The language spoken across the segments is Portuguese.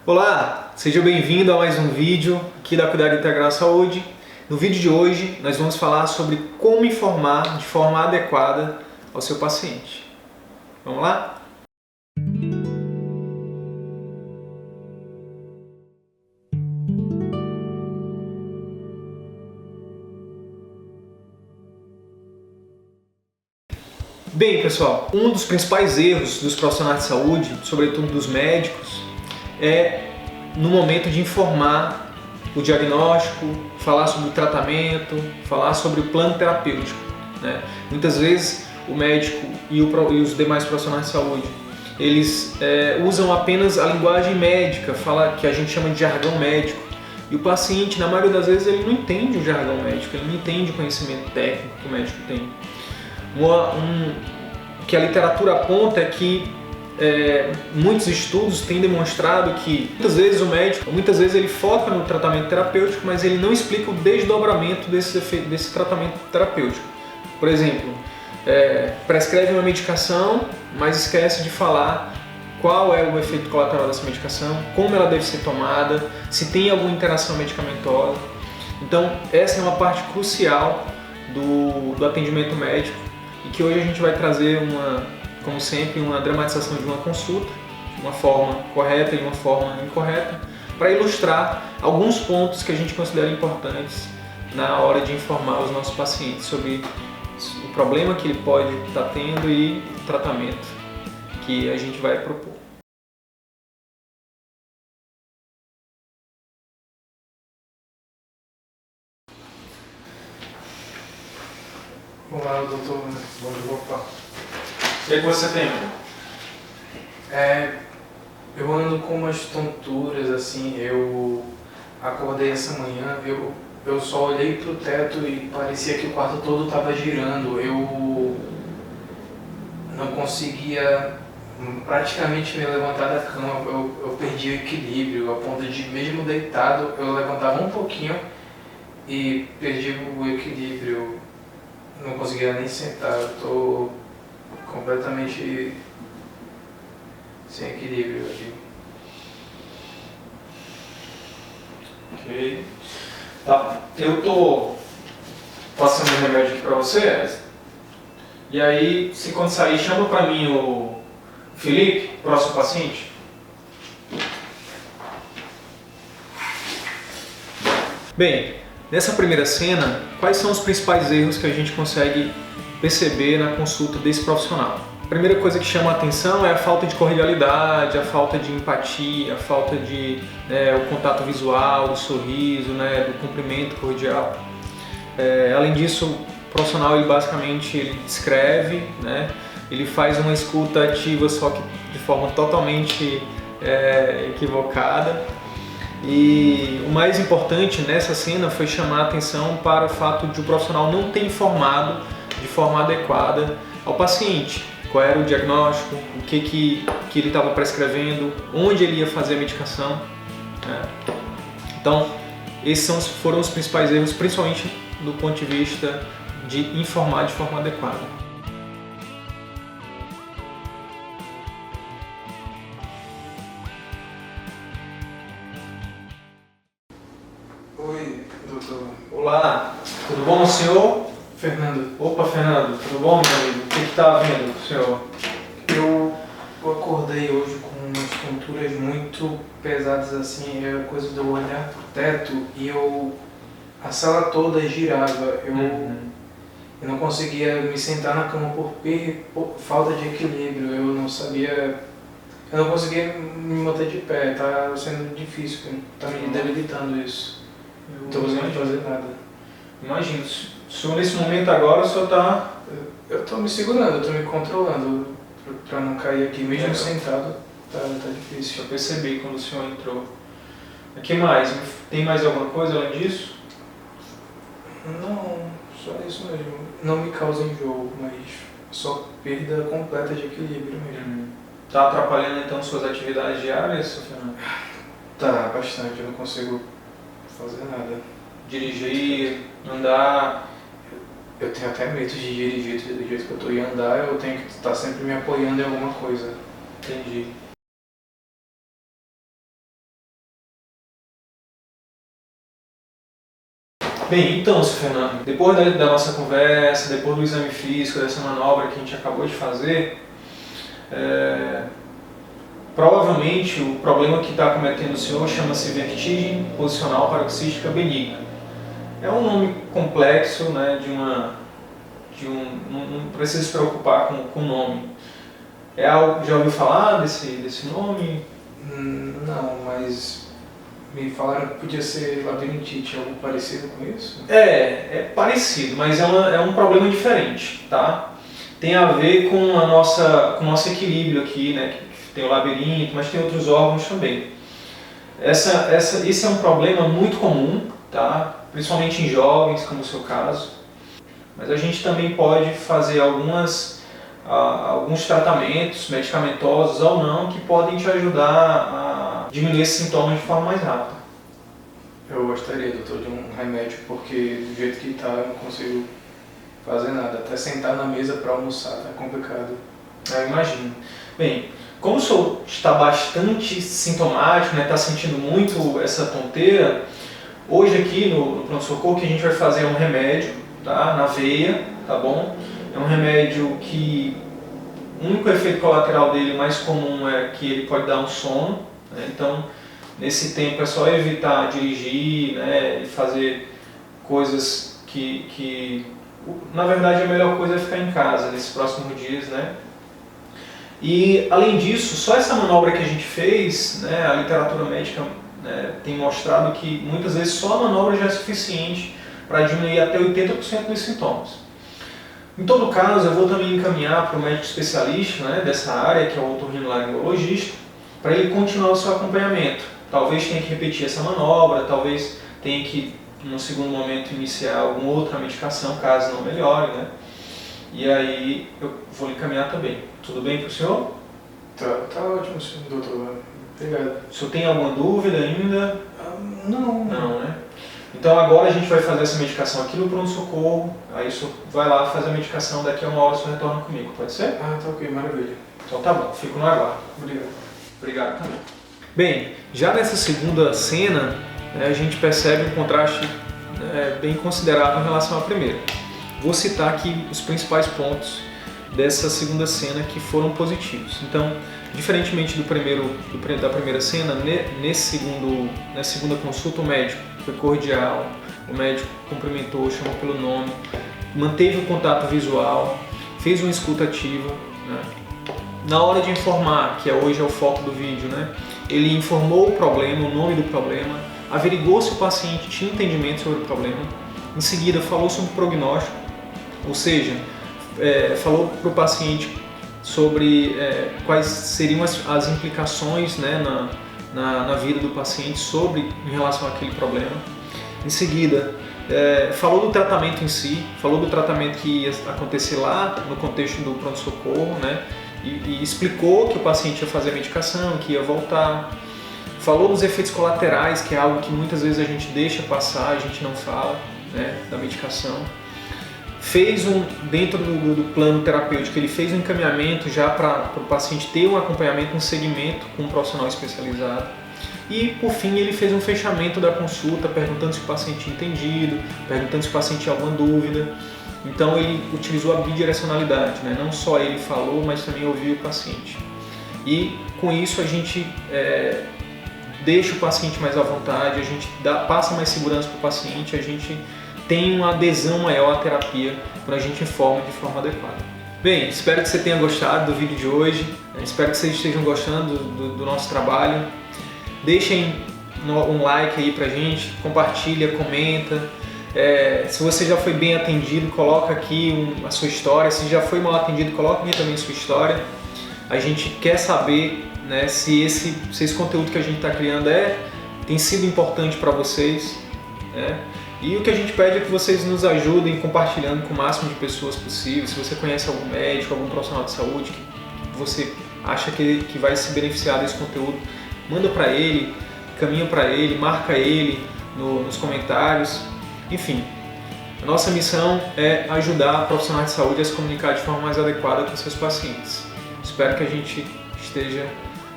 Olá, seja bem-vindo a mais um vídeo aqui da Cuidar Integral Saúde. No vídeo de hoje nós vamos falar sobre como informar de forma adequada ao seu paciente. Vamos lá? Bem, pessoal, um dos principais erros dos profissionais de saúde, sobretudo dos médicos, é no momento de informar o diagnóstico, falar sobre o tratamento, falar sobre o plano terapêutico, né? Muitas vezes o médico e os demais profissionais de saúde, eles usam apenas a linguagem médica, fala que a gente chama de jargão médico, e o paciente, na maioria das vezes, ele não entende o jargão médico, ele não entende o conhecimento técnico que o médico tem. O que a literatura aponta é que muitos estudos têm demonstrado que muitas vezes ele foca no tratamento terapêutico, mas ele não explica o desdobramento desse tratamento terapêutico. Por exemplo, prescreve uma medicação, mas esquece de falar qual é o efeito colateral dessa medicação, como ela deve ser tomada, se tem alguma interação medicamentosa. Então, essa é uma parte crucial do atendimento médico e que hoje a gente vai trazer como sempre, uma dramatização de uma consulta, de uma forma correta e uma forma incorreta, para ilustrar alguns pontos que a gente considera importantes na hora de informar os nossos pacientes sobre o problema que ele pode estar tendo e o tratamento que a gente vai propor. Olá, doutor. Bom dia, opa. O que é que você tem? Eu ando com umas tonturas, assim, eu acordei essa manhã, eu só olhei pro teto e parecia que o quarto todo estava girando. Eu não conseguia praticamente me levantar da cama, eu perdi o equilíbrio, a ponto de, mesmo deitado, eu levantava um pouquinho e perdi o equilíbrio. Não conseguia nem sentar, eu tô completamente sem equilíbrio aqui. Ok. Tá. Eu tô passando um remédio aqui pra você. E aí, quando sair, chama pra mim o Felipe, próximo paciente. Bem, nessa primeira cena, quais são os principais erros que a gente consegue perceber na consulta desse profissional? A primeira coisa que chama a atenção é a falta de cordialidade, a falta de empatia, a falta de o contato visual, do sorriso, do cumprimento cordial. Além disso, o profissional ele basicamente descreve, ele faz uma escuta ativa, só que de forma totalmente equivocada. E o mais importante nessa cena foi chamar a atenção para o fato de o profissional não ter informado de forma adequada ao paciente qual era o diagnóstico, o que ele estava prescrevendo, onde ele ia fazer a medicação. Então, esses foram os principais erros, principalmente do ponto de vista de informar de forma adequada. Oi, doutor. Olá, tudo bom, senhor? Fernando, Opa, Fernando, tudo bom, meu amigo? O que está havendo, senhor? eu acordei hoje com umas tonturas muito pesadas, assim, é coisa de eu olhar pro teto e a sala toda girava, eu não conseguia me sentar na cama por falta de equilíbrio, eu não conseguia me manter de pé, tá sendo difícil, tá me debilitando isso. Não tô conseguindo fazer nada. Imagino, o senhor nesse momento agora, o senhor está... Eu tô me segurando, eu tô me controlando pra não cair aqui, mesmo sentado, tá difícil. Eu percebi quando o senhor entrou. O que mais? Tem mais alguma coisa além disso? Não, só isso mesmo. Não me causa enjoo, mas só perda completa de equilíbrio mesmo. Está atrapalhando então suas atividades diárias, seu Fernando? Tá, bastante, eu não consigo fazer nada. Dirigir, andar... Eu tenho até medo de dirigir do jeito que eu tô e andar, eu tenho que estar sempre me apoiando em alguma coisa. Entendi. Bem, então, seu Fernando, depois da nossa conversa, depois do exame físico, dessa manobra que a gente acabou de fazer, provavelmente o problema que está acometendo o senhor chama-se vertigem posicional paroxística benigna. É um nome complexo, né, não precisa se preocupar com o nome. Já ouviu falar desse nome? Não, mas me falaram que podia ser labirintite, algo parecido com isso? É parecido, mas é um problema diferente, tá? Tem a ver com o nosso equilíbrio aqui, né? Que tem o labirinto, mas tem outros órgãos também. Esse é um problema muito comum, tá? Principalmente em jovens, como o seu caso. Mas a gente também pode fazer alguns tratamentos medicamentosos ou não que podem te ajudar a diminuir esses sintomas de forma mais rápida. Eu gostaria, doutor, de um remédio, porque do jeito que está eu não consigo fazer nada. Até sentar na mesa para almoçar tá complicado. Eu imagino. Bem, como o senhor está bastante sintomático, né, está sentindo muito essa tonteira, hoje aqui no pronto-socorro o que a gente vai fazer é um remédio, tá, na veia, tá bom? É um remédio que o único efeito colateral dele mais comum é que ele pode dar um sono, né? Então nesse tempo é só evitar dirigir, né, e fazer coisas que na verdade a melhor coisa é ficar em casa nesses próximos dias, né? E além disso, só essa manobra que a gente fez, né, a literatura médica, né, tem mostrado que muitas vezes só a manobra já é suficiente para diminuir até 80% dos sintomas. Em todo caso, eu vou também encaminhar para o médico especialista, né, dessa área, que é o otorrinolaringologista, para ele continuar o seu acompanhamento. Talvez tenha que repetir essa manobra, talvez tenha que, no segundo momento, iniciar alguma outra medicação, caso não melhore, né? E aí eu vou lhe encaminhar também. Tudo bem para o senhor? Tá ótimo, doutor. Obrigado. O senhor tem alguma dúvida ainda? Não. Não, né? Então agora a gente vai fazer essa medicação aqui no pronto-socorro, aí o senhor vai lá fazer a medicação, daqui a 1 hora o senhor retorna comigo, pode ser? Tá ok, maravilha. Então tá bom, fico no aguardo. Obrigado. Obrigado também. Bem, já nessa segunda cena, né, a gente percebe um contraste bem considerável em relação à primeira. Vou citar aqui os principais pontos dessa segunda cena que foram positivos. Então, diferentemente da primeira cena, nessa segunda consulta o médico foi cordial, o médico cumprimentou, chamou pelo nome, manteve o contato visual, fez uma escuta ativa, né? Na hora de informar, que hoje é o foco do vídeo, né? Ele informou o problema, o nome do problema, averigou se o paciente tinha entendimento sobre o problema, em seguida falou sobre o prognóstico, ou seja, falou para o paciente sobre quais seriam as implicações, né, na vida do paciente em relação àquele problema. Em seguida, falou do tratamento em si, falou do tratamento que ia acontecer lá no contexto do pronto-socorro, né, e explicou que o paciente ia fazer a medicação, que ia voltar. Falou dos efeitos colaterais, que é algo que muitas vezes a gente deixa passar, a gente não fala, né, da medicação. Dentro do plano terapêutico, ele fez um encaminhamento já para o paciente ter um acompanhamento, um segmento com um profissional especializado. E, por fim, ele fez um fechamento da consulta, perguntando se o paciente tinha entendido, perguntando se o paciente tinha alguma dúvida. Então, ele utilizou a bidirecionalidade, né? Não só ele falou, mas também ouviu o paciente. E, com isso, a gente deixa o paciente mais à vontade, a gente passa mais segurança para o paciente, a gente tem uma adesão maior à terapia quando a gente informa de forma adequada. Bem, espero que você tenha gostado do vídeo de hoje, espero que vocês estejam gostando do nosso trabalho. Deixem um like aí pra gente, compartilha, comenta. Se você já foi bem atendido, coloca aqui a sua história. Se já foi mal atendido, coloca aqui também a sua história. A gente quer saber, né, se esse conteúdo que a gente está criando tem sido importante para vocês, né? E o que a gente pede é que vocês nos ajudem compartilhando com o máximo de pessoas possível. Se você conhece algum médico, algum profissional de saúde que você acha que vai se beneficiar desse conteúdo, manda para ele, caminha para ele, marca ele nos comentários. Enfim, a nossa missão é ajudar profissionais de saúde a se comunicar de forma mais adequada com seus pacientes. Espero que a gente esteja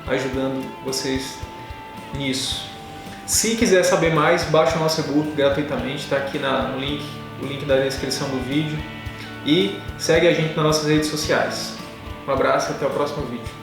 ajudando vocês nisso. Se quiser saber mais, baixa o nosso e-book gratuitamente, está aqui no link, o link da descrição do vídeo. E segue a gente nas nossas redes sociais. Um abraço e até o próximo vídeo.